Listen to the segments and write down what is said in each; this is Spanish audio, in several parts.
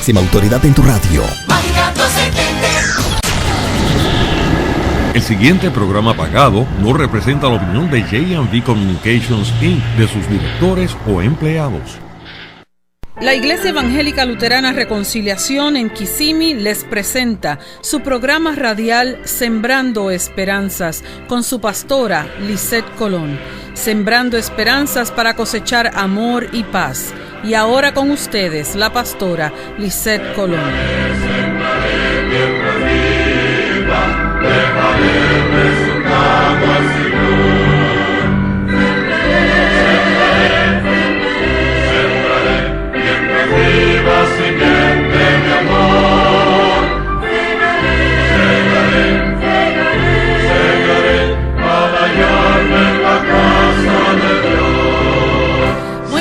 máxima autoridad en tu radio. El siguiente programa pagado no representa la opinión de J&V Communications Inc., de sus directores o empleados. La Iglesia Evangélica Luterana Reconciliación en Kissimmee les presenta su programa radial Sembrando Esperanzas con su pastora Lisette Colón. Sembrando esperanzas para cosechar amor y paz. Y ahora con ustedes, la pastora Lisette Colón.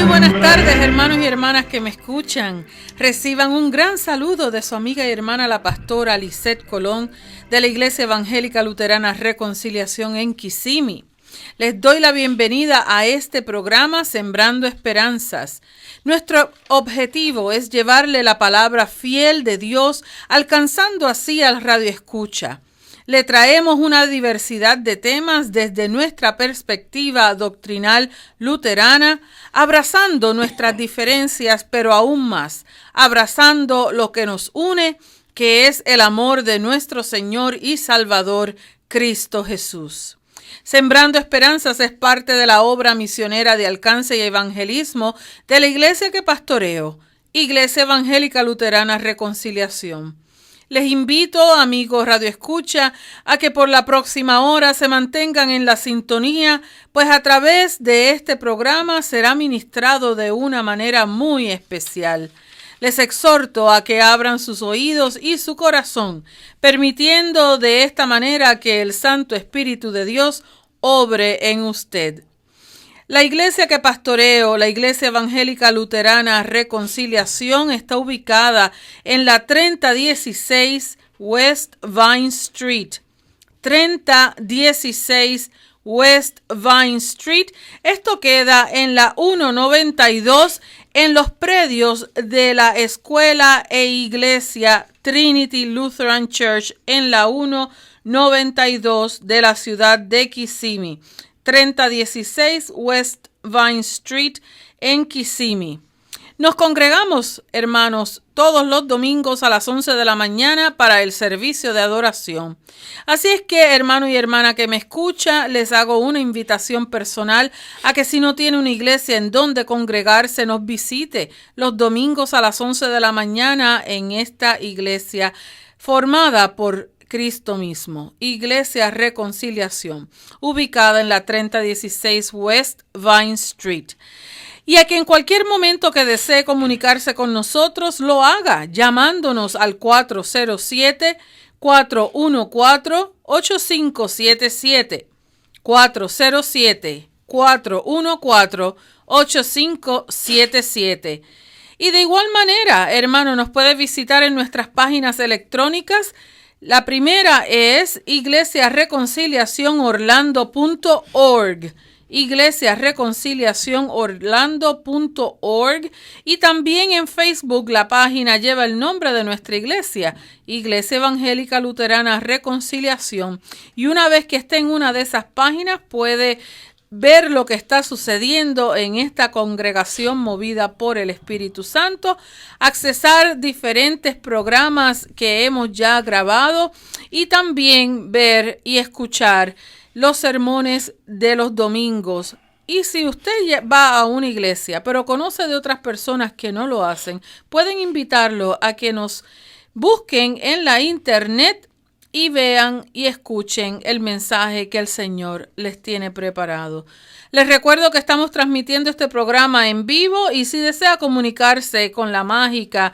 Buenas tardes, hermanos y hermanas que me escuchan. Reciban un gran saludo de su amiga y hermana la pastora Lisette Colón de la Iglesia Evangélica Luterana Reconciliación en Kissimmee. Les doy la bienvenida a este programa Sembrando Esperanzas. Nuestro objetivo es llevarle la palabra fiel de Dios, alcanzando así al radioescucha. Le traemos una diversidad de temas desde nuestra perspectiva doctrinal luterana, abrazando nuestras diferencias, pero aún más, abrazando lo que nos une, que es el amor de nuestro Señor y Salvador, Cristo Jesús. Sembrando Esperanzas es parte de la obra misionera de alcance y evangelismo de la iglesia que pastoreo, Iglesia Evangélica Luterana Reconciliación. Les invito, amigos Radio Escucha, a que por la próxima hora se mantengan en la sintonía, pues a través de este programa será ministrado de una manera muy especial. Les exhorto a que abran sus oídos y su corazón, permitiendo de esta manera que el Santo Espíritu de Dios obre en usted. La iglesia que pastoreo, la Iglesia Evangélica Luterana Reconciliación, está ubicada en la 3016 West Vine Street. 3016 West Vine Street. Esto queda en la 192 en los predios de la escuela e iglesia Trinity Lutheran Church en la 192 de la ciudad de Kissimmee. 3016 West Vine Street en Kissimmee. Nos congregamos, hermanos, todos los domingos a las 11 de la mañana para el servicio de adoración. Así es que, hermano y hermana que me escucha, les hago una invitación personal a que si no tiene una iglesia en donde congregarse, nos visite los domingos a las 11 de la mañana en esta iglesia formada por Cristo mismo, Iglesia Reconciliación, ubicada en la 3016 West Vine Street. Y a que en cualquier momento que desee comunicarse con nosotros, lo haga llamándonos al 407-414-8577. 407-414-8577. Y de igual manera, hermano, nos puede visitar en nuestras páginas electrónicas. La primera es iglesiareconciliacionorlando.org, iglesiareconciliacionorlando.org, y también en Facebook la página lleva el nombre de nuestra iglesia, Iglesia Evangélica Luterana Reconciliación, y una vez que esté en una de esas páginas puede ver lo que está sucediendo en esta congregación movida por el Espíritu Santo, accesar diferentes programas que hemos ya grabado y también ver y escuchar los sermones de los domingos. Y si usted va a una iglesia, pero conoce de otras personas que no lo hacen, pueden invitarlo a que nos busquen en la internet y vean y escuchen el mensaje que el Señor les tiene preparado. Les recuerdo que estamos transmitiendo este programa en vivo y si desea comunicarse con la mágica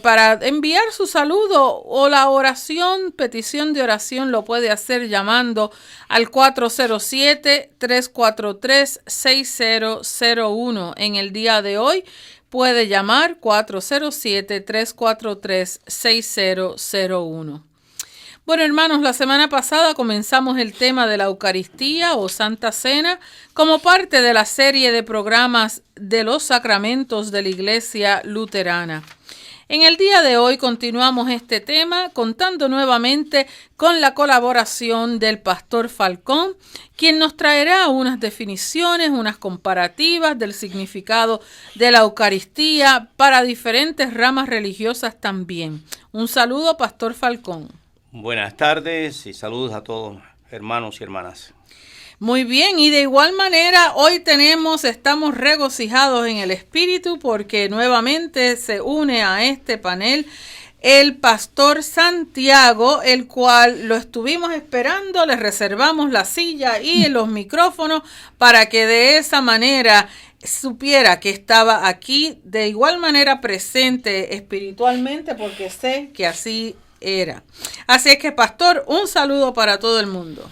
para enviar su saludo o la oración, petición de oración, lo puede hacer llamando al 407-343-6001. En el día de hoy puede llamar 407-343-6001. Bueno, hermanos, la semana pasada comenzamos el tema de la Eucaristía o Santa Cena como parte de la serie de programas de los sacramentos de la Iglesia Luterana. En el día de hoy continuamos este tema contando nuevamente con la colaboración del pastor Falcón, quien nos traerá unas definiciones, unas comparativas del significado de la Eucaristía para diferentes ramas religiosas también. Un saludo, pastor Falcón. Buenas tardes y saludos a todos, hermanos y hermanas. Muy bien, y de igual manera hoy estamos regocijados en el espíritu porque nuevamente se une a este panel el pastor Santiago, el cual lo estuvimos esperando, le reservamos la silla y los micrófonos para que de esa manera supiera que estaba aquí de igual manera presente espiritualmente, porque sé que así era. Así es que, pastor, un saludo para todo el mundo.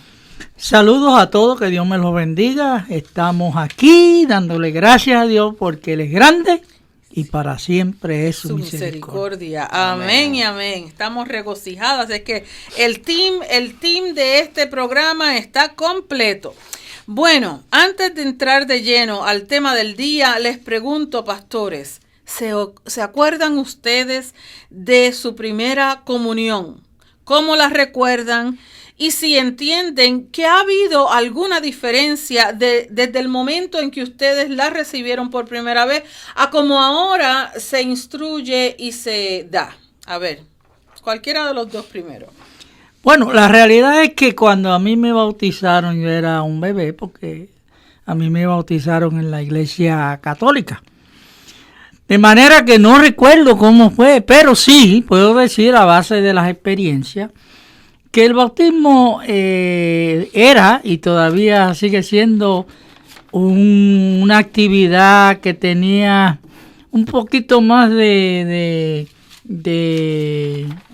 Saludos a todos, que Dios me los bendiga. Estamos aquí dándole gracias a Dios porque Él es grande y para siempre es su misericordia. Amén y amén. Estamos regocijados. Es que el team de este programa está completo. Bueno, antes de entrar de lleno al tema del día, les pregunto, pastores, ¿se acuerdan ustedes de su primera comunión? ¿Cómo la recuerdan? Y si entienden que ha habido alguna diferencia desde el momento en que ustedes la recibieron por primera vez a como ahora se instruye y se da. A ver, cualquiera de los dos primero. Bueno, la realidad es que cuando a mí me bautizaron, yo era un bebé, porque a mí me bautizaron en la iglesia católica. De manera que no recuerdo cómo fue, pero sí puedo decir a base de las experiencias que el bautismo era y todavía sigue siendo una actividad que tenía un poquito más de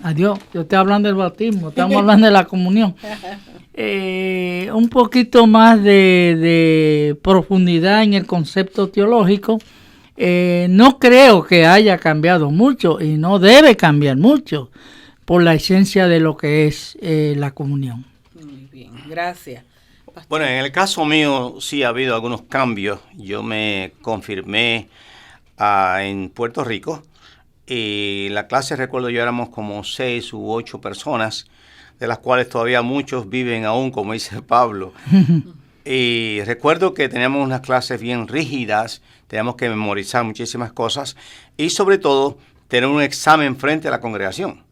adiós, yo estoy hablando del bautismo, estamos hablando de la comunión, un poquito más de profundidad en el concepto teológico. No creo que haya cambiado mucho y no debe cambiar mucho por la esencia de lo que es la comunión. Muy bien, gracias. Pastor. Bueno, en el caso mío sí ha habido algunos cambios. Yo me confirmé en Puerto Rico y la clase, recuerdo yo, éramos como 6 u 8 personas, de las cuales todavía muchos viven aún, como dice Pablo. Y recuerdo que teníamos unas clases bien rígidas, teníamos que memorizar muchísimas cosas y sobre todo tener un examen frente a la congregación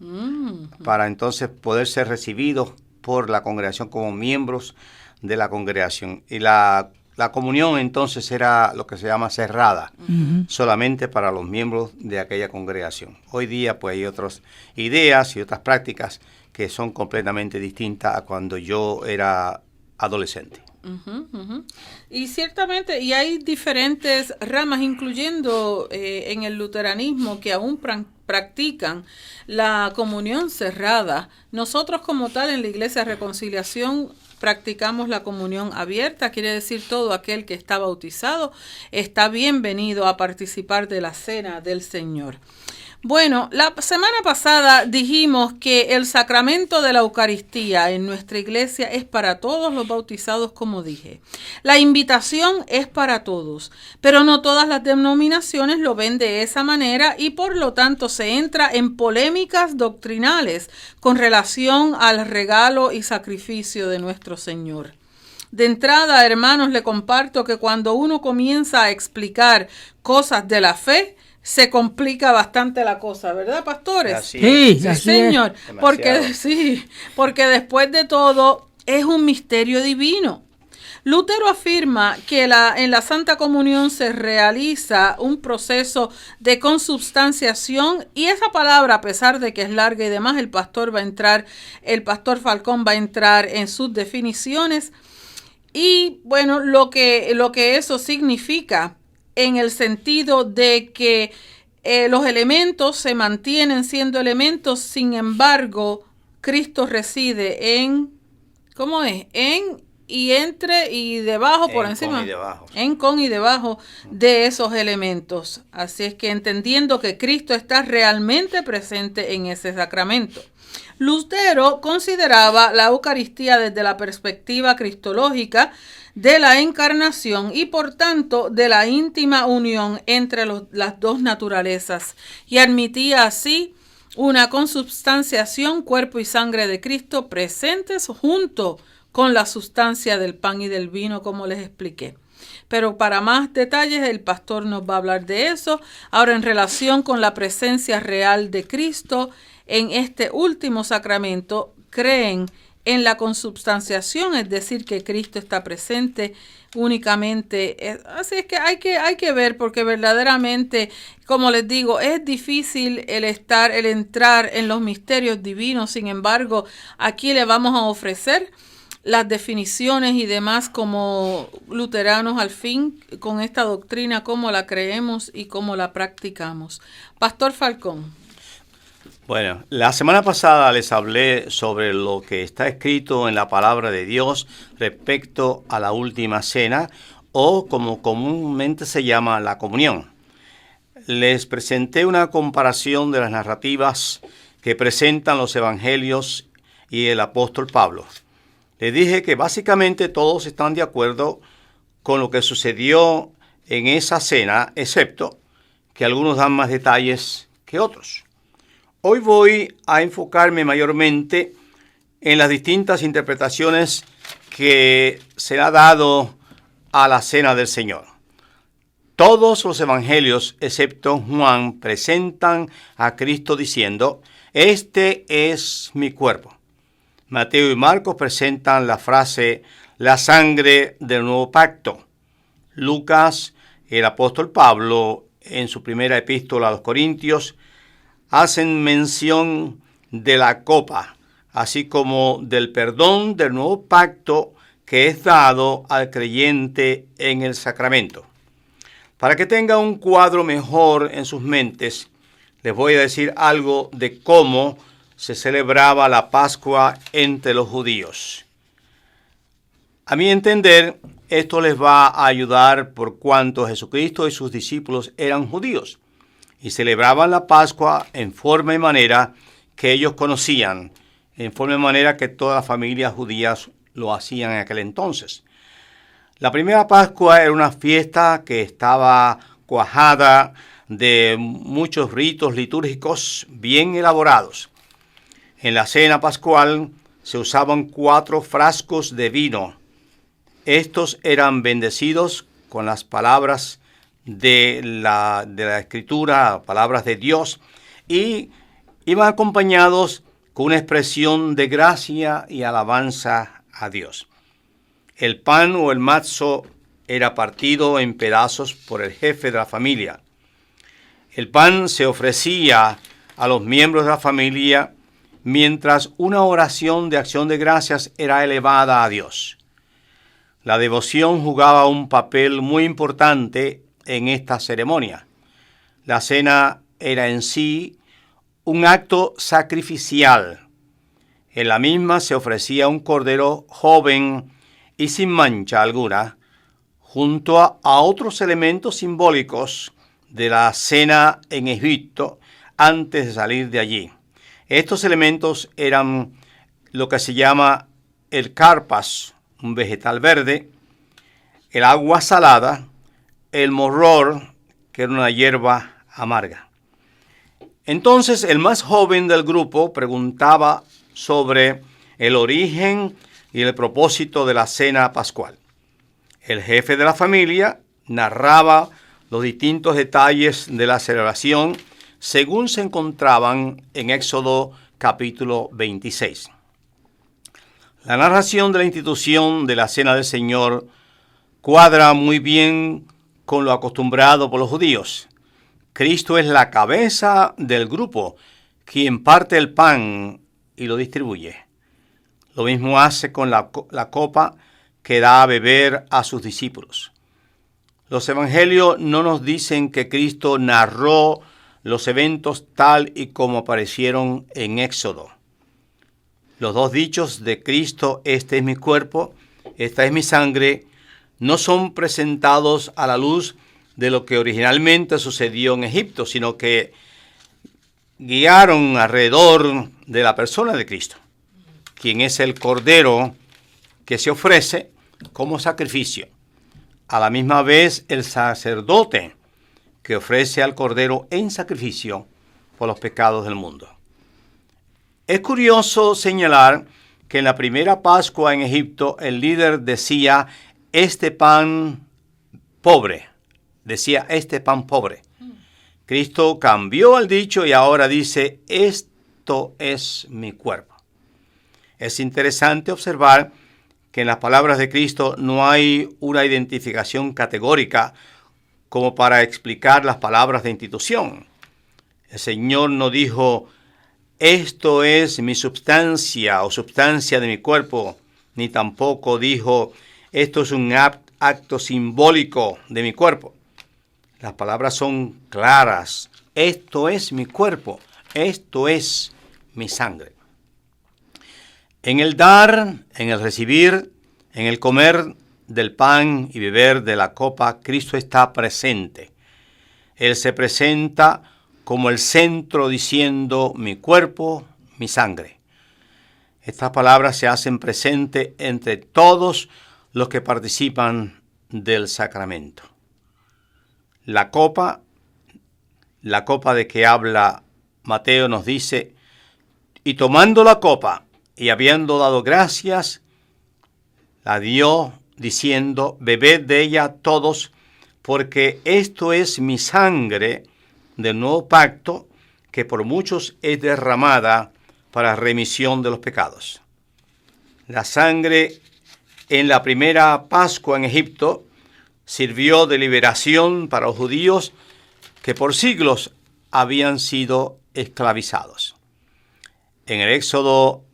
para entonces poder ser recibidos por la congregación como miembros de la congregación. Y la comunión entonces era lo que se llama cerrada, solamente para los miembros de aquella congregación. Hoy día pues hay otras ideas y otras prácticas que son completamente distintas a cuando yo era adolescente. Y ciertamente, y hay diferentes ramas, incluyendo en el luteranismo, que aún practican la comunión cerrada. Nosotros como tal en la Iglesia Reconciliación practicamos la comunión abierta, quiere decir todo aquel que está bautizado está bienvenido a participar de la cena del Señor. Bueno, la semana pasada dijimos que el sacramento de la Eucaristía en nuestra iglesia es para todos los bautizados, como dije. La invitación es para todos, pero no todas las denominaciones lo ven de esa manera y por lo tanto se entra en polémicas doctrinales con relación al regalo y sacrificio de nuestro Señor. De entrada, hermanos, le comparto que cuando uno comienza a explicar cosas de la fe, se complica bastante la cosa, ¿verdad, pastores? Así es. Sí, señor. Es. Porque después de todo es un misterio divino. Lutero afirma que en la Santa Comunión se realiza un proceso de consubstanciación y esa palabra, a pesar de que es larga y demás, el pastor Falcón va a entrar en sus definiciones y bueno, lo que eso significa en el sentido de que los elementos se mantienen siendo elementos, sin embargo, Cristo reside en, ¿cómo es? En y entre y debajo, por encima, en, con y debajo de esos elementos. Así es que entendiendo que Cristo está realmente presente en ese sacramento. Lutero consideraba la Eucaristía desde la perspectiva cristológica de la encarnación y por tanto de la íntima unión entre las dos naturalezas, y admitía así una consubstanciación, cuerpo y sangre de Cristo presentes junto con la sustancia del pan y del vino, como les expliqué. Pero para más detalles el pastor nos va a hablar de eso. Ahora, en relación con la presencia real de Cristo en este último sacramento, creen en la consubstanciación, es decir, que Cristo está presente únicamente. Así es que hay que ver, porque verdaderamente, como les digo, es difícil el entrar en los misterios divinos. Sin embargo, aquí le vamos a ofrecer las definiciones y demás como luteranos al fin, con esta doctrina, cómo la creemos y cómo la practicamos. Pastor Falcón. Bueno, la semana pasada les hablé sobre lo que está escrito en la palabra de Dios respecto a la última cena, o como comúnmente se llama, la comunión. Les presenté una comparación de las narrativas que presentan los evangelios y el apóstol Pablo. Les dije que básicamente todos están de acuerdo con lo que sucedió en esa cena, excepto que algunos dan más detalles que otros. Hoy voy a enfocarme mayormente en las distintas interpretaciones que se ha dado a la cena del Señor. Todos los evangelios, excepto Juan, presentan a Cristo diciendo: "Este es mi cuerpo". Mateo y Marcos presentan la frase "la sangre del nuevo pacto". Lucas, el apóstol Pablo, en su primera epístola a los Corintios, hacen mención de la copa, así como del perdón del nuevo pacto que es dado al creyente en el sacramento. Para que tenga un cuadro mejor en sus mentes, les voy a decir algo de cómo se celebraba la Pascua entre los judíos. A mi entender, esto les va a ayudar por cuanto Jesucristo y sus discípulos eran judíos y celebraban la Pascua en forma y manera que ellos conocían, en forma y manera que todas las familias judías lo hacían en aquel entonces. La primera Pascua era una fiesta que estaba cuajada de muchos ritos litúrgicos bien elaborados. En la cena pascual se usaban 4 frascos de vino. Estos eran bendecidos con las palabras de la Escritura, palabras de Dios, y iban acompañados con una expresión de gracia y alabanza a Dios. El pan o el matzo era partido en pedazos por el jefe de la familia. El pan se ofrecía a los miembros de la familia mientras una oración de acción de gracias era elevada a Dios. La devoción jugaba un papel muy importante en esta ceremonia. La cena era en sí un acto sacrificial. En la misma se ofrecía un cordero joven y sin mancha alguna, junto a otros elementos simbólicos de la cena en Egipto antes de salir de allí. Estos elementos eran lo que se llama el carpas, un vegetal verde, el agua salada, el morror, que era una hierba amarga. Entonces el más joven del grupo preguntaba sobre el origen y el propósito de la cena pascual. El jefe de la familia narraba los distintos detalles de la celebración según se encontraban en Éxodo capítulo 26. La narración de la institución de la Cena del Señor cuadra muy bien con lo acostumbrado por los judíos. Cristo es la cabeza del grupo, quien parte el pan y lo distribuye. Lo mismo hace con la copa que da a beber a sus discípulos. Los evangelios no nos dicen que Cristo narró los eventos tal y como aparecieron en Éxodo. Los dos dichos de Cristo, "este es mi cuerpo", esta es mi sangre, no son presentados a la luz de lo que originalmente sucedió en Egipto, sino que guiaron alrededor de la persona de Cristo, quien es el Cordero que se ofrece como sacrificio. A la misma vez, el sacerdote que ofrece al Cordero en sacrificio por los pecados del mundo. Es curioso señalar que en la primera Pascua en Egipto, el líder decía, este pan pobre. Decía, este pan pobre. Cristo cambió el dicho y ahora dice, esto es mi cuerpo. Es interesante observar que en las palabras de Cristo no hay una identificación categórica como para explicar las palabras de institución. El Señor no dijo, esto es mi substancia o substancia de mi cuerpo, ni tampoco dijo, esto es un acto simbólico de mi cuerpo. Las palabras son claras. Esto es mi cuerpo. Esto es mi sangre. En el dar, en el recibir, en el comer del pan y beber de la copa, Cristo está presente. Él se presenta como el centro diciendo mi cuerpo, mi sangre. Estas palabras se hacen presente entre todos los que participan del sacramento. La copa de que habla Mateo nos dice, y tomando la copa y habiendo dado gracias, la dio diciendo, bebed de ella todos, porque esto es mi sangre del nuevo pacto, que por muchos es derramada para remisión de los pecados. La sangre en la primera Pascua en Egipto sirvió de liberación para los judíos que por siglos habían sido esclavizados. En el Éxodo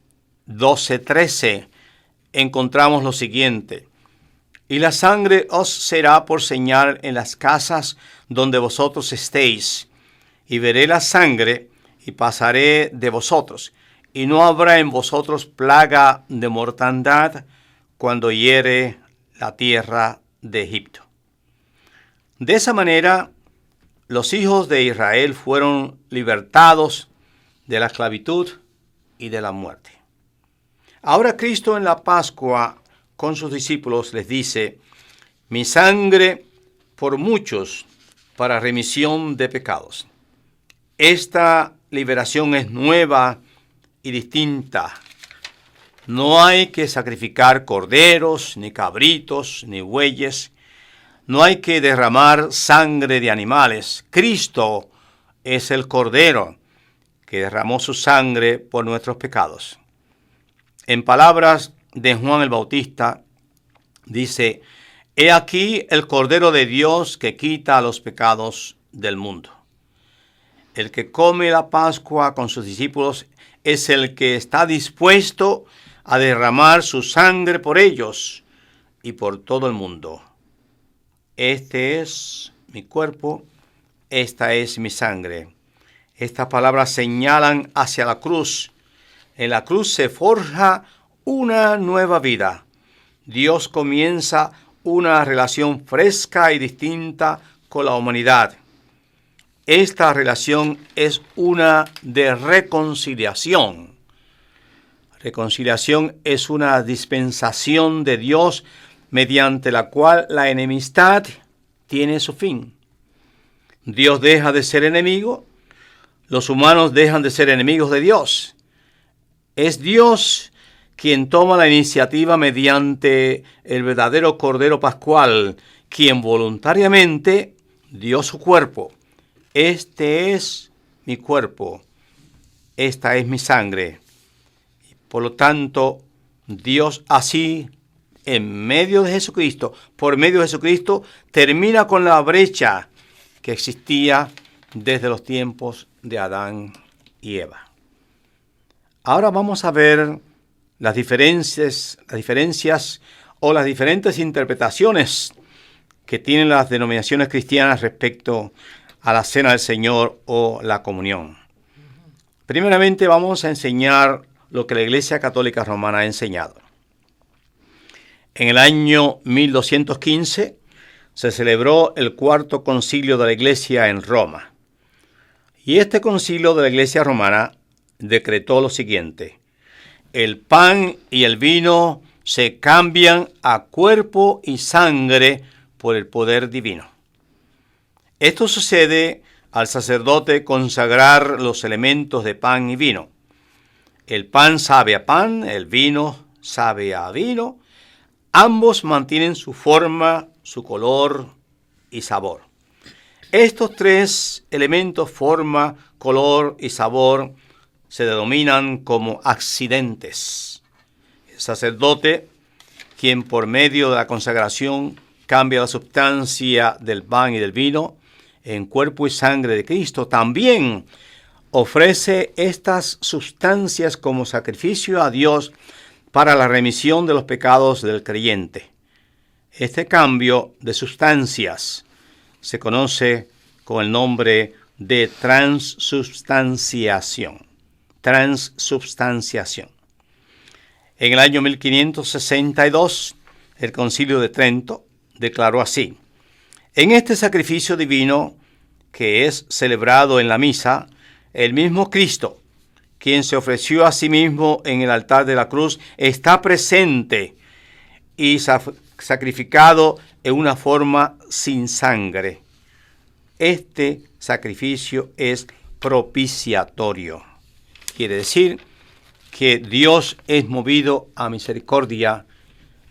12:13 encontramos lo siguiente, y la sangre os será por señal en las casas donde vosotros estéis, y veré la sangre y pasaré de vosotros, y no habrá en vosotros plaga de mortandad cuando hiere la tierra de Egipto. De esa manera, los hijos de Israel fueron libertados de la esclavitud y de la muerte. Ahora Cristo en la Pascua con sus discípulos les dice, mi sangre por muchos para remisión de pecados. Esta liberación es nueva y distinta. No hay que sacrificar corderos, ni cabritos, ni bueyes. No hay que derramar sangre de animales. Cristo es el Cordero que derramó su sangre por nuestros pecados. En palabras de Juan el Bautista, dice, he aquí el Cordero de Dios que quita los pecados del mundo. El que come la Pascua con sus discípulos es el que está dispuesto a derramar su sangre por ellos y por todo el mundo. Este es mi cuerpo, esta es mi sangre. Estas palabras señalan hacia la cruz. En la cruz se forja una nueva vida. Dios comienza una relación fresca y distinta con la humanidad. Esta relación es una de reconciliación. Reconciliación es una dispensación de Dios mediante la cual la enemistad tiene su fin. Dios deja de ser enemigo, los humanos dejan de ser enemigos de Dios. Es Dios quien toma la iniciativa mediante el verdadero Cordero Pascual, quien voluntariamente dio su cuerpo. Este es mi cuerpo, esta es mi sangre. Por lo tanto, Dios así, en medio de Jesucristo, por medio de Jesucristo, termina con la brecha que existía desde los tiempos de Adán y Eva. Ahora vamos a ver las diferencias o las diferentes interpretaciones que tienen las denominaciones cristianas respecto a la cena del Señor o la comunión. Primeramente vamos a enseñar lo que la Iglesia Católica Romana ha enseñado. En el año 1215 se celebró el cuarto concilio de la Iglesia en Roma. Y este concilio de la Iglesia romana decretó lo siguiente: el pan y el vino se cambian a cuerpo y sangre por el poder divino. Esto sucede al sacerdote consagrar los elementos de pan y vino. El pan sabe a pan, el vino sabe a vino. Ambos mantienen su forma, su color y sabor. Estos tres elementos, forma, color y sabor, se denominan como accidentes. El sacerdote, quien por medio de la consagración cambia la sustancia del pan y del vino en cuerpo y sangre de Cristo, también ofrece estas sustancias como sacrificio a Dios para la remisión de los pecados del creyente. Este cambio de sustancias se conoce con el nombre de transubstanciación. Transubstanciación. En el año 1562, el Concilio de Trento declaró así: en este sacrificio divino que es celebrado en la misa, el mismo Cristo, quien se ofreció a sí mismo en el altar de la cruz, está presente y sacrificado en una forma sin sangre. Este sacrificio es propiciatorio. Quiere decir que Dios es movido a misericordia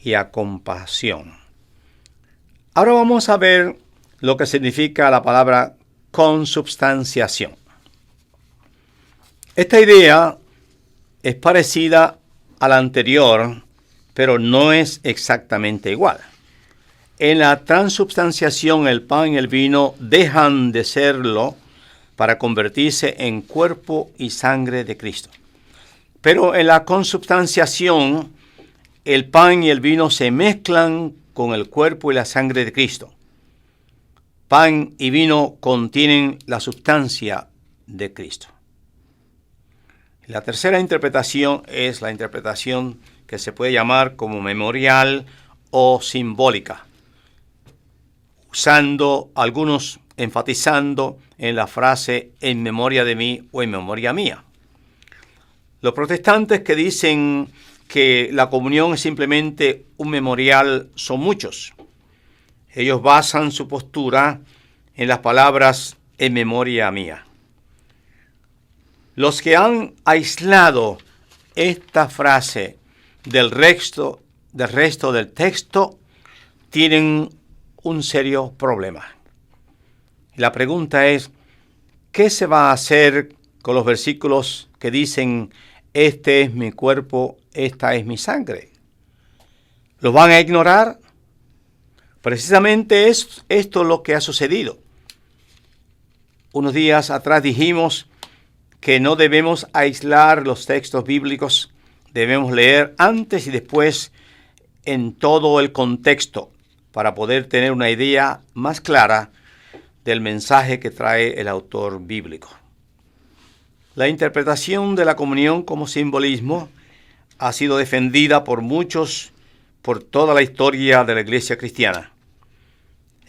y a compasión. Ahora vamos a ver lo que significa la palabra consubstanciación. Esta idea es parecida a la anterior, pero no es exactamente igual. En la transubstanciación, el pan y el vino dejan de serlo para convertirse en cuerpo y sangre de Cristo. Pero en la consubstanciación, el pan y el vino se mezclan con el cuerpo y la sangre de Cristo. Pan y vino contienen la sustancia de Cristo. La tercera interpretación es la interpretación que se puede llamar como memorial o simbólica, usando algunos enfatizando en la frase en memoria de mí o en memoria mía. Los protestantes que dicen que la comunión es simplemente un memorial son muchos. Ellos basan su postura en las palabras en memoria mía. Los que han aislado esta frase del resto del texto tienen un serio problema. La pregunta es, ¿qué se va a hacer con los versículos que dicen, este es mi cuerpo, esta es mi sangre? ¿Los van a ignorar? Precisamente esto es lo que ha sucedido. Unos días atrás dijimos que no debemos aislar los textos bíblicos, debemos leer antes y después en todo el contexto para poder tener una idea más clara del mensaje que trae el autor bíblico. La interpretación de la comunión como simbolismo ha sido defendida por muchos por toda la historia de la Iglesia cristiana.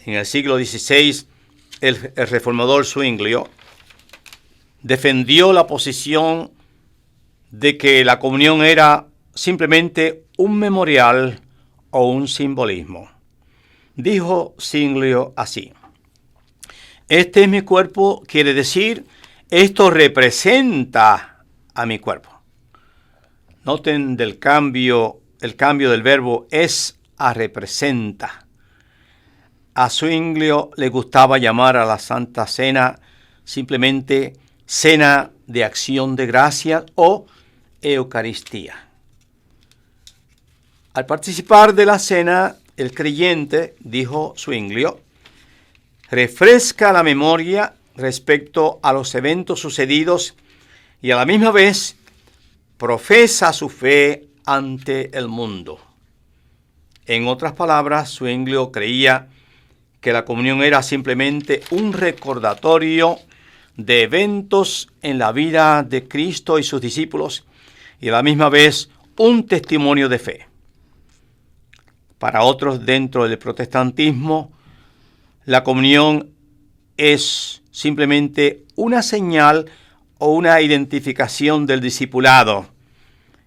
En el siglo XVI, el reformador Zwinglio defendió la posición de que la comunión era simplemente un memorial o un simbolismo. Dijo Zwinglio así: este es mi cuerpo, quiere decir, esto representa a mi cuerpo. Noten el cambio del verbo es a representa. A Zwinglio le gustaba llamar a la Santa Cena simplemente cena de acción de gracias o Eucaristía. Al participar de la cena, el creyente, dijo Zwinglio, refresca la memoria respecto a los eventos sucedidos y a la misma vez profesa su fe ante el mundo. En otras palabras, Zwinglio creía que la comunión era simplemente un recordatorio de eventos en la vida de Cristo y sus discípulos y a la misma vez un testimonio de fe. Para otros dentro del protestantismo, la comunión es simplemente una señal o una identificación del discipulado,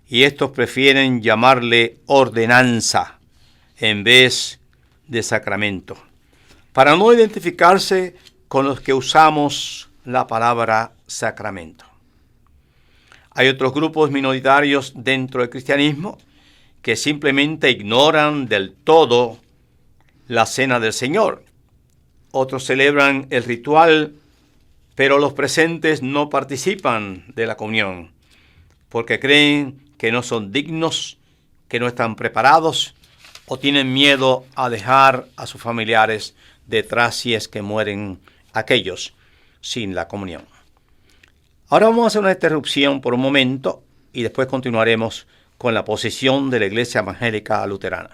y estos prefieren llamarle ordenanza en vez de sacramento, para no identificarse con los que usamos la palabra sacramento. Hay otros grupos minoritarios dentro del cristianismo que simplemente ignoran del todo la cena del Señor. Otros celebran el ritual, pero los presentes no participan de la comunión, porque creen que no son dignos, que no están preparados, o tienen miedo a dejar a sus familiares detrás si es que mueren aquellos sin la comunión. Ahora vamos a hacer una interrupción por un momento y después continuaremos con la posición de la Iglesia Evangélica Luterana.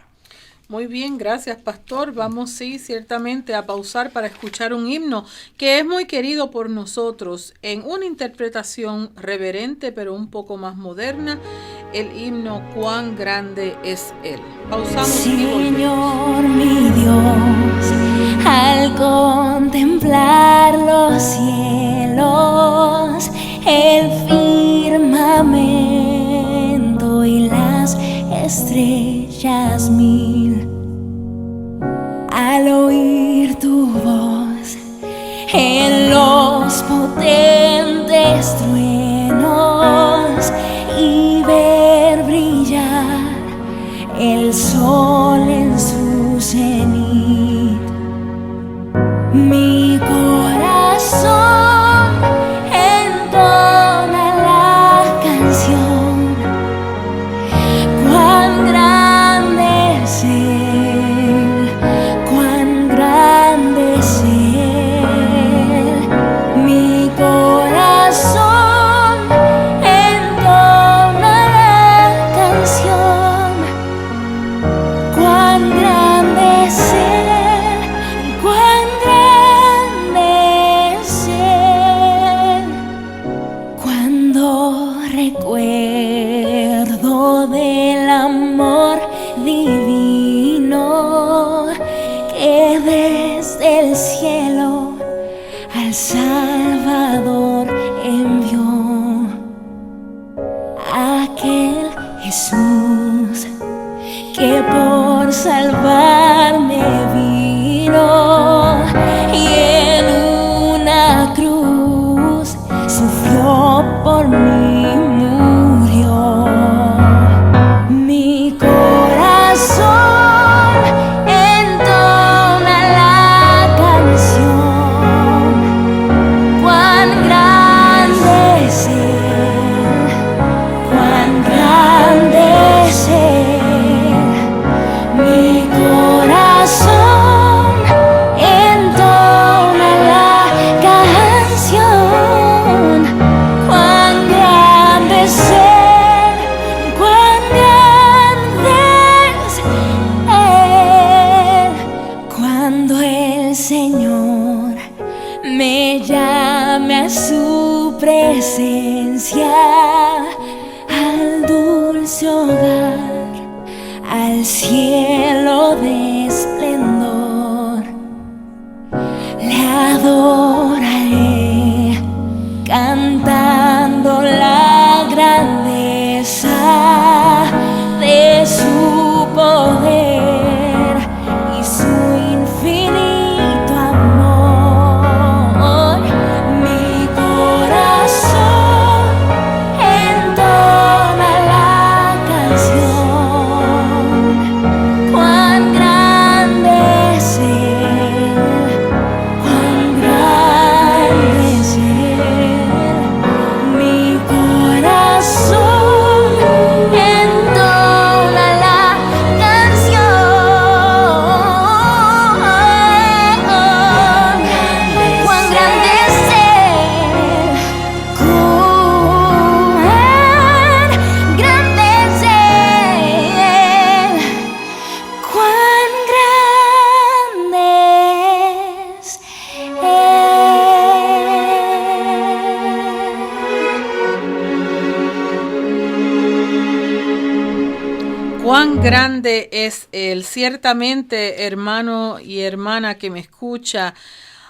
Muy bien, gracias, pastor. Vamos, sí, ciertamente a pausar para escuchar un himno que es muy querido por nosotros en una interpretación reverente, pero un poco más moderna, el himno Cuán grande es Él. Pausamos. Señor mi Dios, al contemplar los cielos, el firmamento y las estrellas mil, al oír tu voz en los potentes truenos y ver brillar el sol en su cenit, mi corazón entona la canción. Cuán grande es Él, cuán grande es Él, mi corazón entona la canción. Cuán grande es Él, cuán grande es Él. Cuando recuerdo del amor divino que desde el cielo al Salvador envió, aquel Jesús que por salvarme vino y en una cruz sufrió por mí, murió. Mi corazón entona la canción. Cuán grande es Él, cuán grande es Él, mi corazón entona la canción. Cuán grande es Él, cuán grande es Él. Cuando el Señor me llame a su presencia, al dulce hogar, al cielo de esplendor, le adoraré cantando la grandeza de su poder y su infinito amor. Mi corazón entona la canción. Cuán grande es Él, cuán grande Cuán grande es Él. Ciertamente, hermano y hermana que me escucha,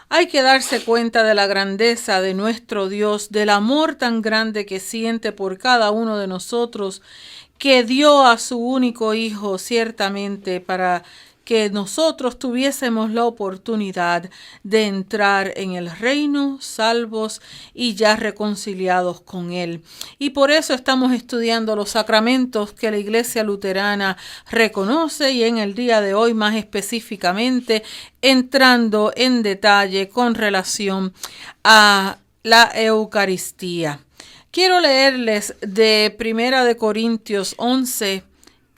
hay que darse cuenta de la grandeza de nuestro Dios, del amor tan grande que siente por cada uno de nosotros, que dio a su único Hijo ciertamente para que nosotros tuviésemos la oportunidad de entrar en el reino, salvos y ya reconciliados con Él. Y por eso estamos estudiando los sacramentos que la Iglesia Luterana reconoce, y en el día de hoy más específicamente entrando en detalle con relación a la Eucaristía. Quiero leerles de 1 Corintios 11,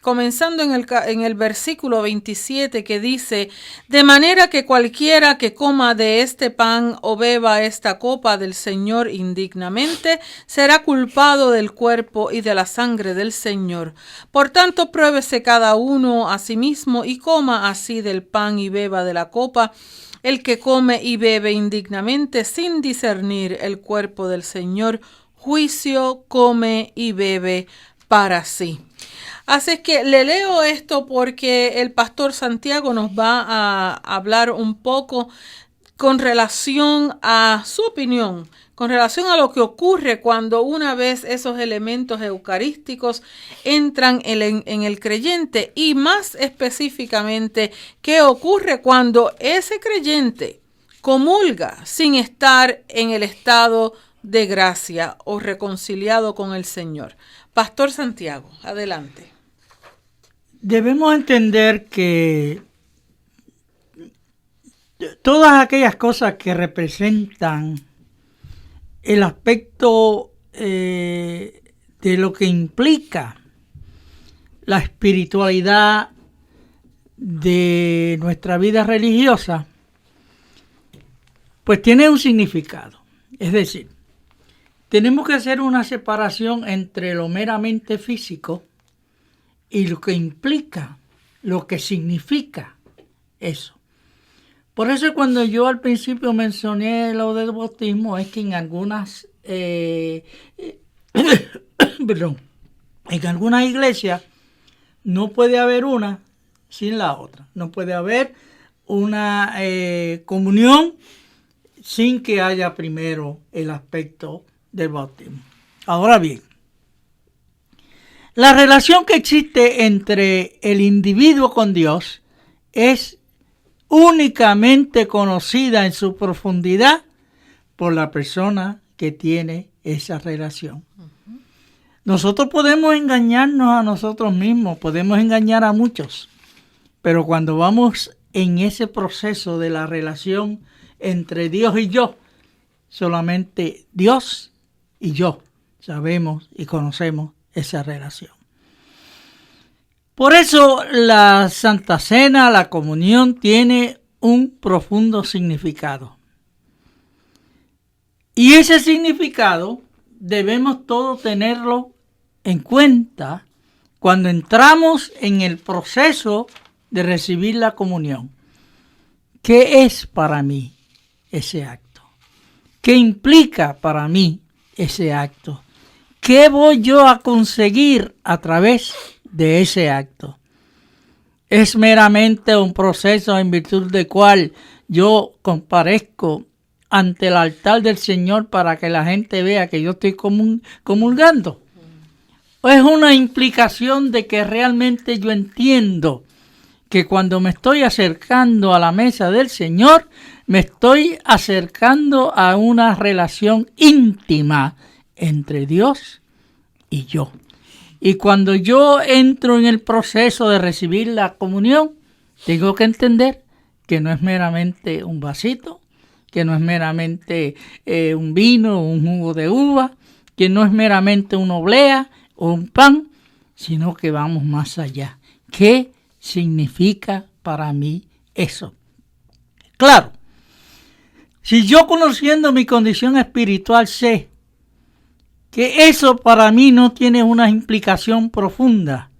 comenzando en el versículo 27, que dice: de manera que cualquiera que coma de este pan o beba esta copa del Señor indignamente, será culpado del cuerpo y de la sangre del Señor. Por tanto, pruébese cada uno a sí mismo y coma así del pan y beba de la copa. El que come y bebe indignamente sin discernir el cuerpo del Señor, juicio come y bebe para sí. Así es que le leo esto porque el pastor Santiago nos va a hablar un poco con relación a su opinión, con relación a lo que ocurre cuando una vez esos elementos eucarísticos entran en el creyente, y más específicamente, qué ocurre cuando ese creyente comulga sin estar en el estado de gracia o reconciliado con el Señor. Pastor Santiago, adelante. Debemos entender que todas aquellas cosas que representan el aspecto de lo que implica la espiritualidad de nuestra vida religiosa, pues tiene un significado. Es decir, tenemos que hacer una separación entre lo meramente físico y lo que implica, lo que significa eso. Por eso cuando yo al principio mencioné lo del bautismo, es que en algunas en algunas iglesias no puede haber una sin la otra. No puede haber una comunión sin que haya primero el aspecto del bautismo. Ahora bien, la relación que existe entre el individuo con Dios es únicamente conocida en su profundidad por la persona que tiene esa relación. Nosotros podemos engañarnos a nosotros mismos, podemos engañar a muchos, pero cuando vamos en ese proceso de la relación entre Dios y yo, solamente Dios y yo sabemos y conocemos esa relación. Por eso la Santa Cena, la comunión, tiene un profundo significado. Y ese significado debemos todos tenerlo en cuenta cuando entramos en el proceso de recibir la comunión. ¿Qué es para mí ese acto? ¿Qué implica para mí ese acto? ¿Qué voy yo a conseguir a través de ese acto? ¿Es meramente un proceso en virtud del cual yo comparezco ante el altar del Señor para que la gente vea que yo estoy comulgando? ¿O es una implicación de que realmente yo entiendo que cuando me estoy acercando a la mesa del Señor, me estoy acercando a una relación íntima entre Dios y yo? Y cuando yo entro en el proceso de recibir la comunión, tengo que entender que no es meramente un vasito, que no es meramente un vino o un jugo de uva, que no es meramente una oblea o un pan, sino que vamos más allá. ¿Qué significa para mí eso? Claro, si yo, conociendo mi condición espiritual, sé que eso para mí no tiene una implicación profunda,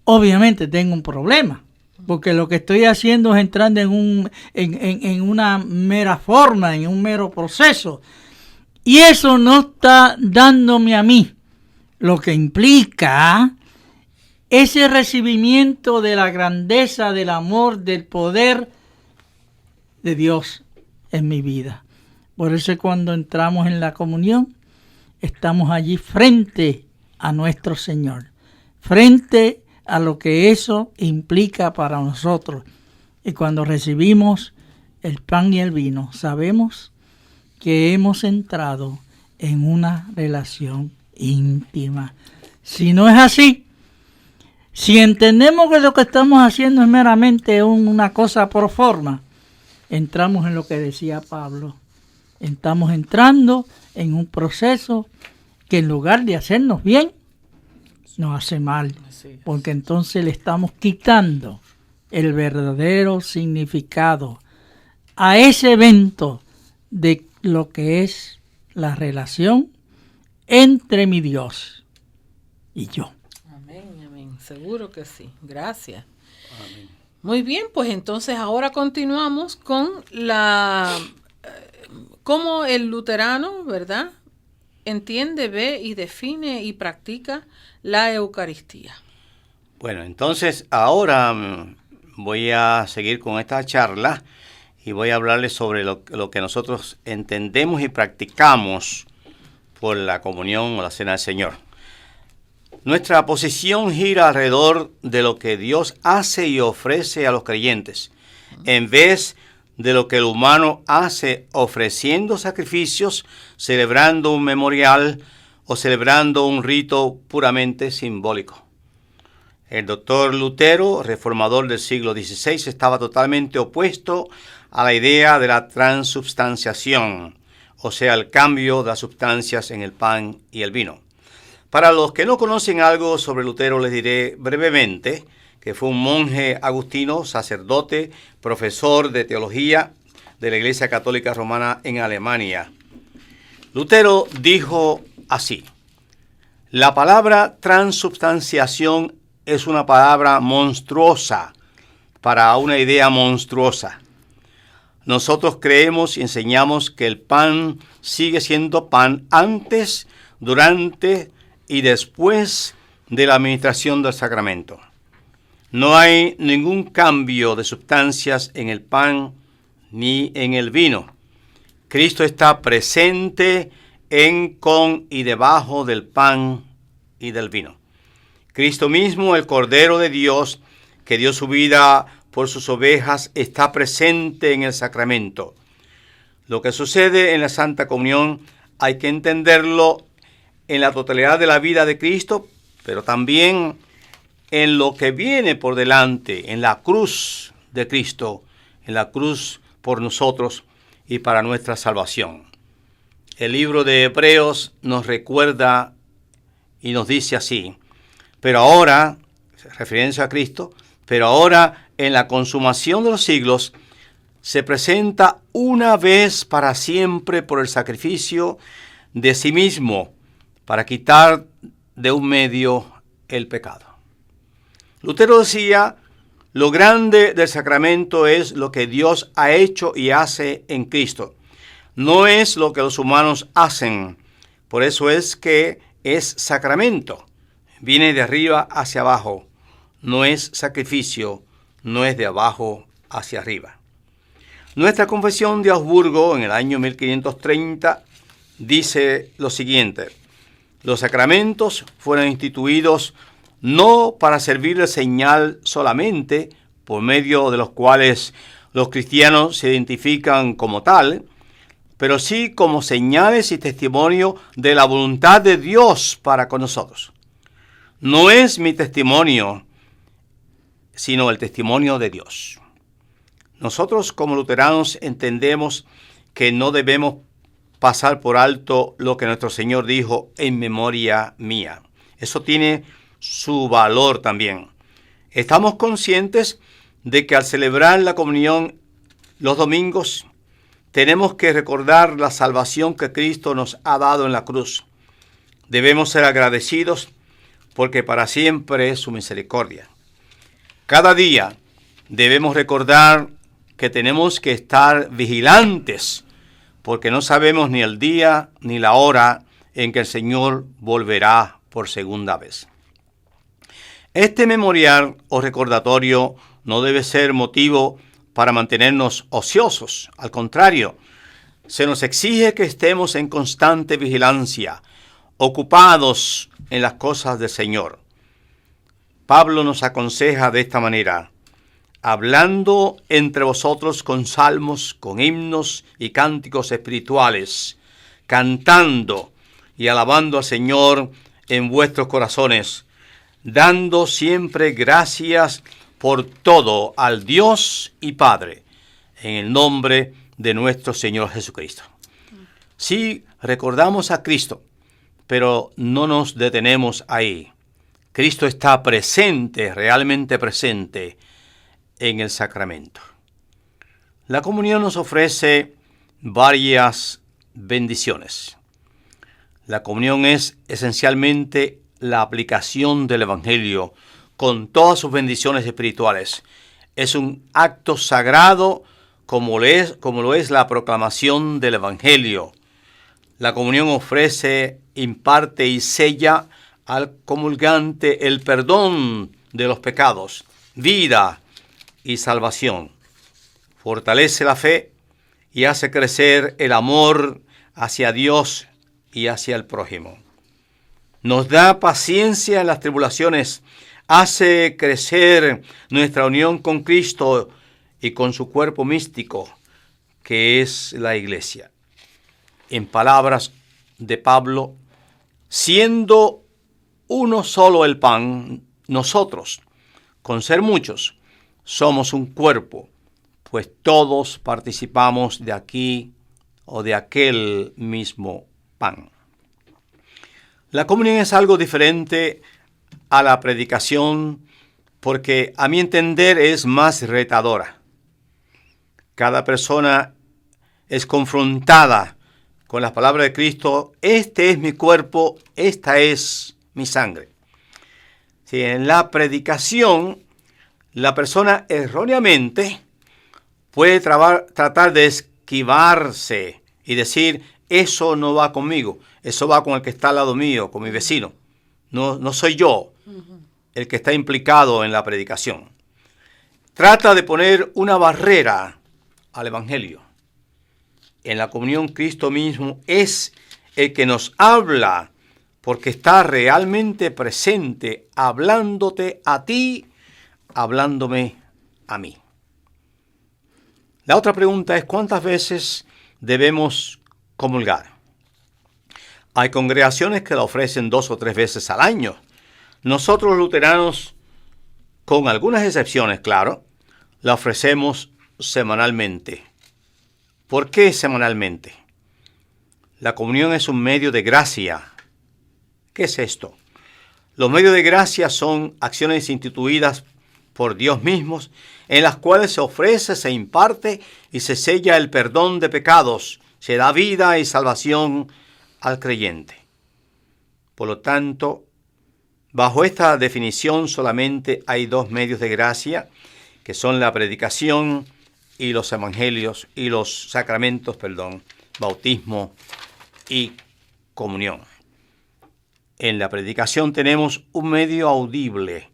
obviamente tengo un problema, porque lo que estoy haciendo es entrando en una mera forma, en un mero proceso, y eso no está dándome a mí lo que implica ese recibimiento de la grandeza, del amor, del poder de Dios en mi vida. Por eso cuando entramos en la comunión, estamos allí frente a nuestro Señor, frente a lo que eso implica para nosotros. Y cuando recibimos el pan y el vino, sabemos que hemos entrado en una relación íntima. Si no es así, si entendemos que lo que estamos haciendo es meramente una cosa pro forma, entramos en lo que decía Pablo. Estamos entrando en un proceso que en lugar de hacernos bien, nos hace mal. Porque entonces le estamos quitando el verdadero significado a ese evento de lo que es la relación entre mi Dios y yo. Amén, amén. Seguro que sí. Gracias. Amén. Muy bien, pues entonces ahora continuamos con cómo el luterano, ¿verdad?, entiende, ve y define y practica la Eucaristía. Bueno, entonces ahora voy a seguir con esta charla y voy a hablarles sobre lo que nosotros entendemos y practicamos por la comunión o la cena del Señor. Nuestra posición gira alrededor de lo que Dios hace y ofrece a los creyentes, en vez de lo que el humano hace ofreciendo sacrificios, celebrando un memorial o celebrando un rito puramente simbólico. El doctor Lutero, reformador del siglo XVI, estaba totalmente opuesto a la idea de la transubstanciación, o sea, el cambio de las sustancias en el pan y el vino. Para los que no conocen algo sobre Lutero, les diré brevemente que fue un monje agustino, sacerdote, profesor de teología de la Iglesia Católica Romana en Alemania. Lutero dijo así: la palabra transubstanciación es una palabra monstruosa para una idea monstruosa. Nosotros creemos y enseñamos que el pan sigue siendo pan antes, durante y después de la administración del sacramento. No hay ningún cambio de sustancias en el pan ni en el vino. Cristo está presente en, con y debajo del pan y del vino. Cristo mismo, el Cordero de Dios, que dio su vida por sus ovejas, está presente en el sacramento. Lo que sucede en la Santa Comunión hay que entenderlo en la totalidad de la vida de Cristo, pero también en lo que viene por delante, en la cruz de Cristo, en la cruz por nosotros y para nuestra salvación. El libro de Hebreos nos recuerda y nos dice así: pero ahora, refiriéndose a Cristo, pero ahora en la consumación de los siglos, se presenta una vez para siempre por el sacrificio de sí mismo, para quitar de un medio el pecado. Lutero decía: lo grande del sacramento es lo que Dios ha hecho y hace en Cristo. No es lo que los humanos hacen. Por eso es que es sacramento. Viene de arriba hacia abajo. No es sacrificio, no es de abajo hacia arriba. Nuestra confesión de Augsburgo en el año 1530 dice lo siguiente: los sacramentos fueron instituidos no para servir de señal solamente, por medio de los cuales los cristianos se identifican como tal, pero sí como señales y testimonio de la voluntad de Dios para con nosotros. No es mi testimonio, sino el testimonio de Dios. Nosotros como luteranos entendemos que no debemos pasar por alto lo que nuestro Señor dijo: en memoria mía. Eso tiene su valor también. Estamos conscientes de que al celebrar la comunión los domingos, tenemos que recordar la salvación que Cristo nos ha dado en la cruz. Debemos ser agradecidos porque para siempre es su misericordia. Cada día debemos recordar que tenemos que estar vigilantes, porque no sabemos ni el día ni la hora en que el Señor volverá por segunda vez. Este memorial o recordatorio no debe ser motivo para mantenernos ociosos. Al contrario, se nos exige que estemos en constante vigilancia, ocupados en las cosas del Señor. Pablo nos aconseja de esta manera: hablando entre vosotros con salmos, con himnos y cánticos espirituales, cantando y alabando al Señor en vuestros corazones, dando siempre gracias por todo al Dios y Padre, en el nombre de nuestro Señor Jesucristo. Sí, recordamos a Cristo, pero no nos detenemos ahí. Cristo está presente, realmente presente, en el sacramento. La comunión nos ofrece varias bendiciones. La comunión es esencialmente la aplicación del Evangelio con todas sus bendiciones espirituales. Es un acto sagrado como lo es la proclamación del Evangelio. La comunión ofrece, imparte y sella al comulgante el perdón de los pecados, vida y salvación. Fortalece la fe y hace crecer el amor hacia Dios y hacia el prójimo. Nos da paciencia en las tribulaciones, hace crecer nuestra unión con Cristo y con su cuerpo místico, que es la Iglesia. En palabras de Pablo, siendo uno solo el pan, nosotros, con ser muchos, somos un cuerpo, pues todos participamos de aquí o de aquel mismo pan. La comunión es algo diferente a la predicación porque, a mi entender, es más retadora. Cada persona es confrontada con las palabras de Cristo: este es mi cuerpo, esta es mi sangre. Si en la predicación la persona erróneamente puede tratar de esquivarse y decir: eso no va conmigo, eso va con el que está al lado mío, con mi vecino. No soy yo el que está implicado en la predicación. Trata de poner una barrera al Evangelio. En la comunión, Cristo mismo es el que nos habla, porque está realmente presente, hablándote a ti, hablándome a mí. La otra pregunta es: ¿cuántas veces debemos comulgar? Hay congregaciones que la ofrecen 2 o 3 veces al año. Nosotros los luteranos, con algunas excepciones, claro, la ofrecemos semanalmente. ¿Por qué semanalmente? La comunión es un medio de gracia. ¿Qué es esto? Los medios de gracia son acciones instituidas por Dios mismos, en las cuales se ofrece, se imparte y se sella el perdón de pecados, se da vida y salvación al creyente. Por lo tanto, bajo esta definición solamente hay 2 medios de gracia, que son la predicación y los evangelios y los sacramentos, bautismo y comunión. En la predicación tenemos un medio audible.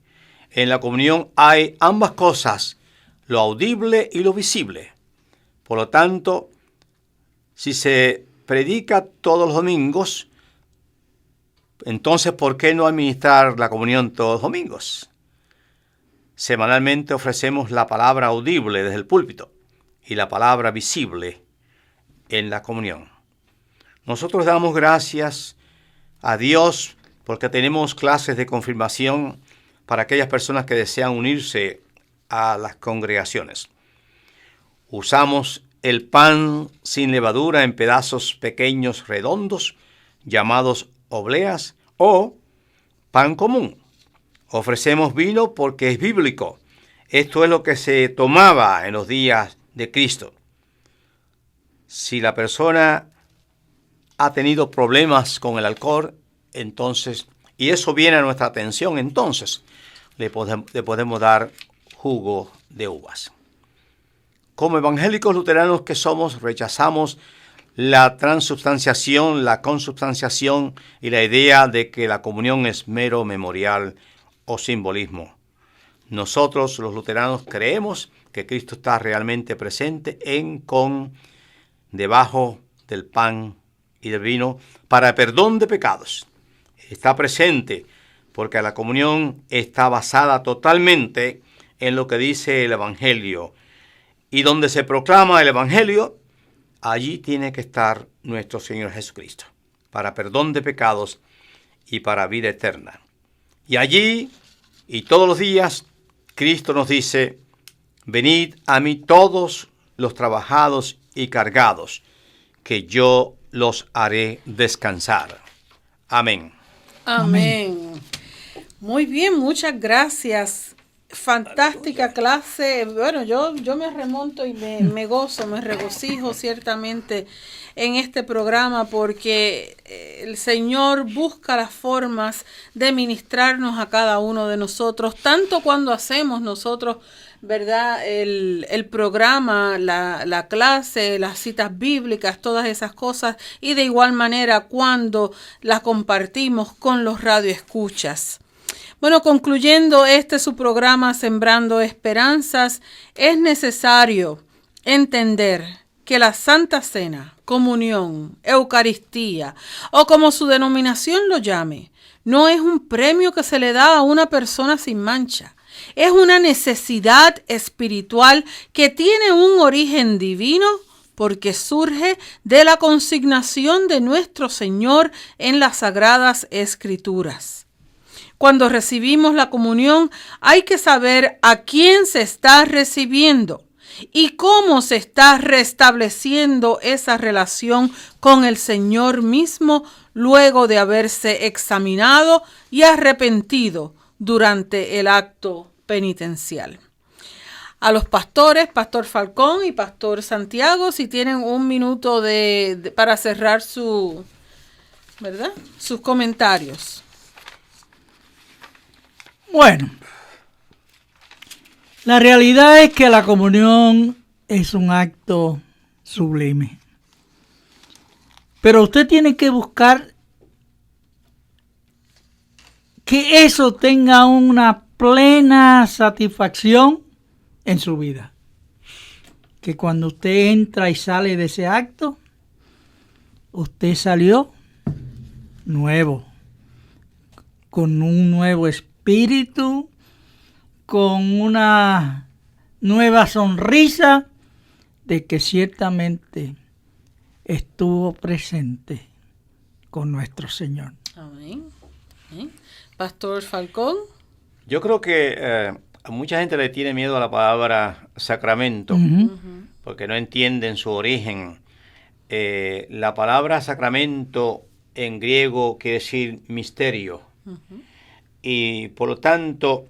En la comunión hay ambas cosas, lo audible y lo visible. Por lo tanto, si se predica todos los domingos, entonces ¿por qué no administrar la comunión todos los domingos? Semanalmente ofrecemos la palabra audible desde el púlpito y la palabra visible en la comunión. Nosotros damos gracias a Dios porque tenemos clases de confirmación para aquellas personas que desean unirse a las congregaciones. Usamos el pan sin levadura en pedazos pequeños redondos, llamados obleas, o pan común. Ofrecemos vino porque es bíblico. Esto es lo que se tomaba en los días de Cristo. Si la persona ha tenido problemas con el alcohol, entonces, y eso viene a nuestra atención, entonces le podemos dar jugo de uvas. Como evangélicos luteranos que somos, rechazamos la transubstanciación, la consubstanciación y la idea de que la comunión es mero memorial o simbolismo. Nosotros, los luteranos, creemos que Cristo está realmente presente debajo del pan y del vino para perdón de pecados. Está presente porque la comunión está basada totalmente en lo que dice el Evangelio. Y donde se proclama el Evangelio, allí tiene que estar nuestro Señor Jesucristo, para perdón de pecados y para vida eterna. Y allí, y todos los días, Cristo nos dice: venid a mí todos los trabajados y cargados, que yo los haré descansar. Amén. Amén. Muy bien, muchas gracias. Fantástica clase. Bueno, yo me remonto y me gozo, me regocijo ciertamente en este programa, porque el Señor busca las formas de ministrarnos a cada uno de nosotros, tanto cuando hacemos nosotros, ¿verdad?, el programa, la clase, las citas bíblicas, todas esas cosas, y de igual manera cuando las compartimos con los radioescuchas. Bueno, concluyendo su programa Sembrando Esperanzas, es necesario entender que la Santa Cena, comunión, Eucaristía, o como su denominación lo llame, no es un premio que se le da a una persona sin mancha. Es una necesidad espiritual que tiene un origen divino, porque surge de la consignación de nuestro Señor en las Sagradas Escrituras. Cuando recibimos la comunión, hay que saber a quién se está recibiendo y cómo se está restableciendo esa relación con el Señor mismo luego de haberse examinado y arrepentido durante el acto penitencial. A los pastores, Pastor Falcón y Pastor Santiago, si tienen un minuto para cerrar sus comentarios. Bueno, la realidad es que la comunión es un acto sublime. Pero usted tiene que buscar que eso tenga una plena satisfacción en su vida. Que cuando usted entra y sale de ese acto, usted salió nuevo, con un nuevo espíritu, con una nueva sonrisa de que ciertamente estuvo presente con nuestro Señor. Amén. Pastor Falcón. Yo creo que a mucha gente le tiene miedo a la palabra sacramento, porque no entienden su origen. La palabra sacramento en griego quiere decir misterio. Y por lo tanto,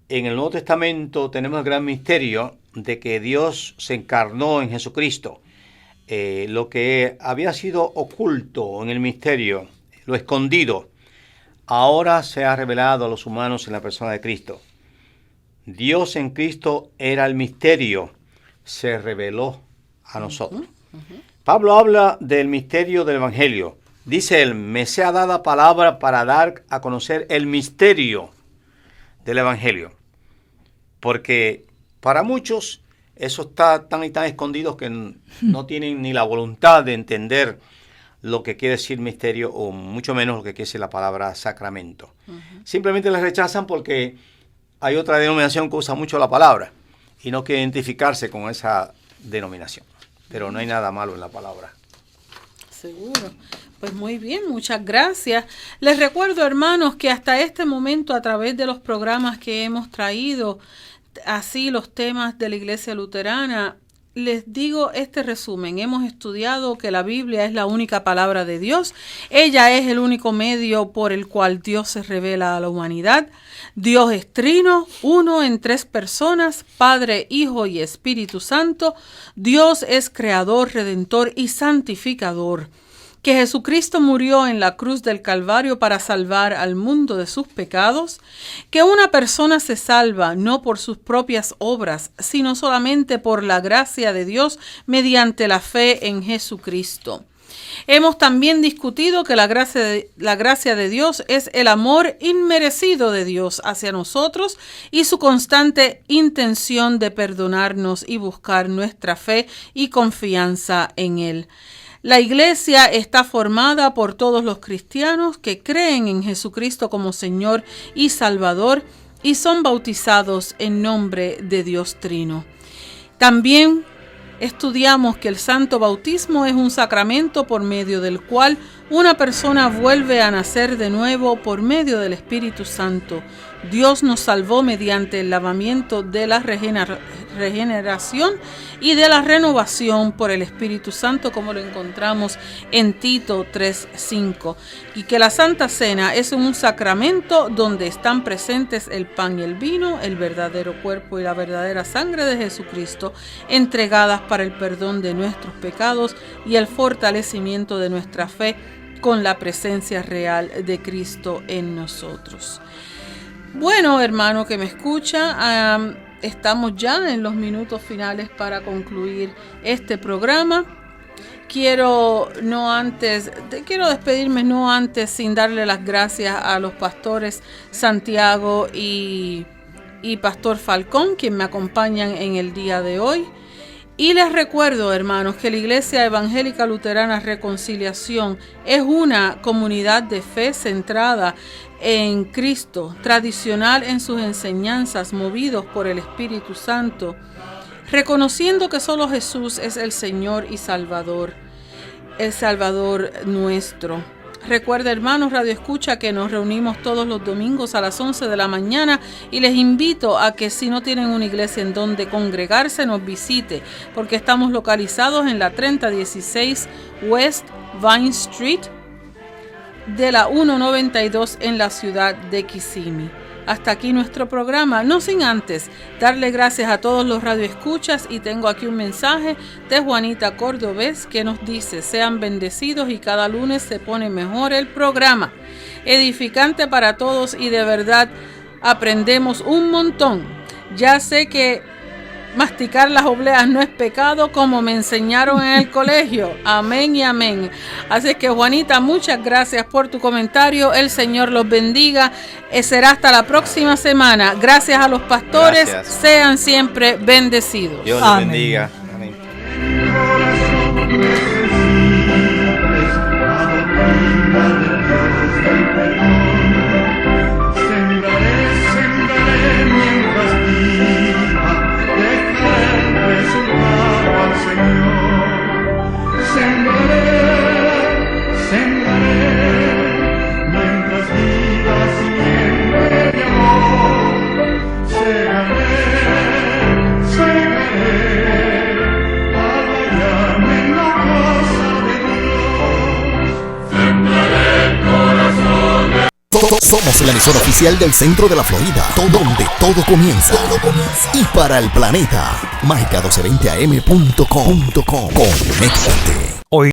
en el Nuevo Testamento tenemos el gran misterio de que Dios se encarnó en Jesucristo. Lo que había sido oculto en el misterio, lo escondido, ahora se ha revelado a los humanos en la persona de Cristo. Dios en Cristo era el misterio, se reveló a nosotros. Pablo habla del misterio del Evangelio. Dice él: me sea dada palabra para dar a conocer el misterio del Evangelio. Porque para muchos eso está tan y tan escondido que no tienen ni la voluntad de entender lo que quiere decir misterio, o mucho menos lo que quiere decir la palabra sacramento. Simplemente la rechazan porque hay otra denominación que usa mucho la palabra y no quiere identificarse con esa denominación. Pero no hay nada malo en la palabra. Seguro. Pues muy bien, muchas gracias. Les recuerdo, hermanos, que hasta este momento, a través de los programas que hemos traído, así los temas de la Iglesia Luterana, les digo este resumen. Hemos estudiado que la Biblia es la única palabra de Dios. Ella es el único medio por el cual Dios se revela a la humanidad. Dios es trino, uno en tres personas, Padre, Hijo y Espíritu Santo. Dios es creador, redentor y santificador. Que Jesucristo murió en la cruz del Calvario para salvar al mundo de sus pecados, que una persona se salva no por sus propias obras, sino solamente por la gracia de Dios mediante la fe en Jesucristo, Hemos también discutido que la gracia de Dios es el amor inmerecido de Dios hacia nosotros y su constante intención de perdonarnos y buscar nuestra fe y confianza en Él. La Iglesia está formada por todos los cristianos que creen en Jesucristo como Señor y Salvador y son bautizados en nombre de Dios Trino. También estudiamos que el santo bautismo es un sacramento por medio del cual una persona vuelve a nacer de nuevo por medio del Espíritu Santo. Dios nos salvó mediante el lavamiento de la regeneración y de la renovación por el Espíritu Santo, como lo encontramos en Tito 3:5. Y que la Santa Cena es un sacramento donde están presentes el pan y el vino, el verdadero cuerpo y la verdadera sangre de Jesucristo, entregadas para el perdón de nuestros pecados y el fortalecimiento de nuestra fe con la presencia real de Cristo en nosotros. Bueno, hermano que me escucha, estamos ya en los minutos finales para concluir este programa. Quiero despedirme no antes sin darle las gracias a los pastores Santiago y Pastor Falcón, quien me acompañan en el día de hoy. Y les recuerdo, hermanos, que la Iglesia Evangélica Luterana Reconciliación es una comunidad de fe centrada en Cristo, tradicional en sus enseñanzas, movidos por el Espíritu Santo, reconociendo que solo Jesús es el Señor y Salvador, el Salvador nuestro. Recuerda, hermanos Radio Escucha, que nos reunimos todos los domingos a las 11 de la mañana y les invito a que si no tienen una iglesia en donde congregarse, nos visite, porque estamos localizados en la 3016 West Vine Street de la 192 en la ciudad de Kissimmee. Hasta aquí nuestro programa, no sin antes darle gracias a todos los radioescuchas, y tengo aquí un mensaje de Juanita Cordobés que nos dice: sean bendecidos y cada lunes se pone mejor el programa, edificante para todos y de verdad aprendemos un montón. Ya sé que masticar las obleas no es pecado, como me enseñaron en el colegio. Amén y amén. Así que, Juanita, muchas gracias por tu comentario. El Señor los bendiga. Será hasta la próxima semana. Gracias a los pastores. Gracias. Sean siempre bendecidos. Dios les bendiga. Amén. Somos la emisora oficial del centro de la Florida, donde todo comienza. Y para el planeta, Mágica1220am.com. Conéctate.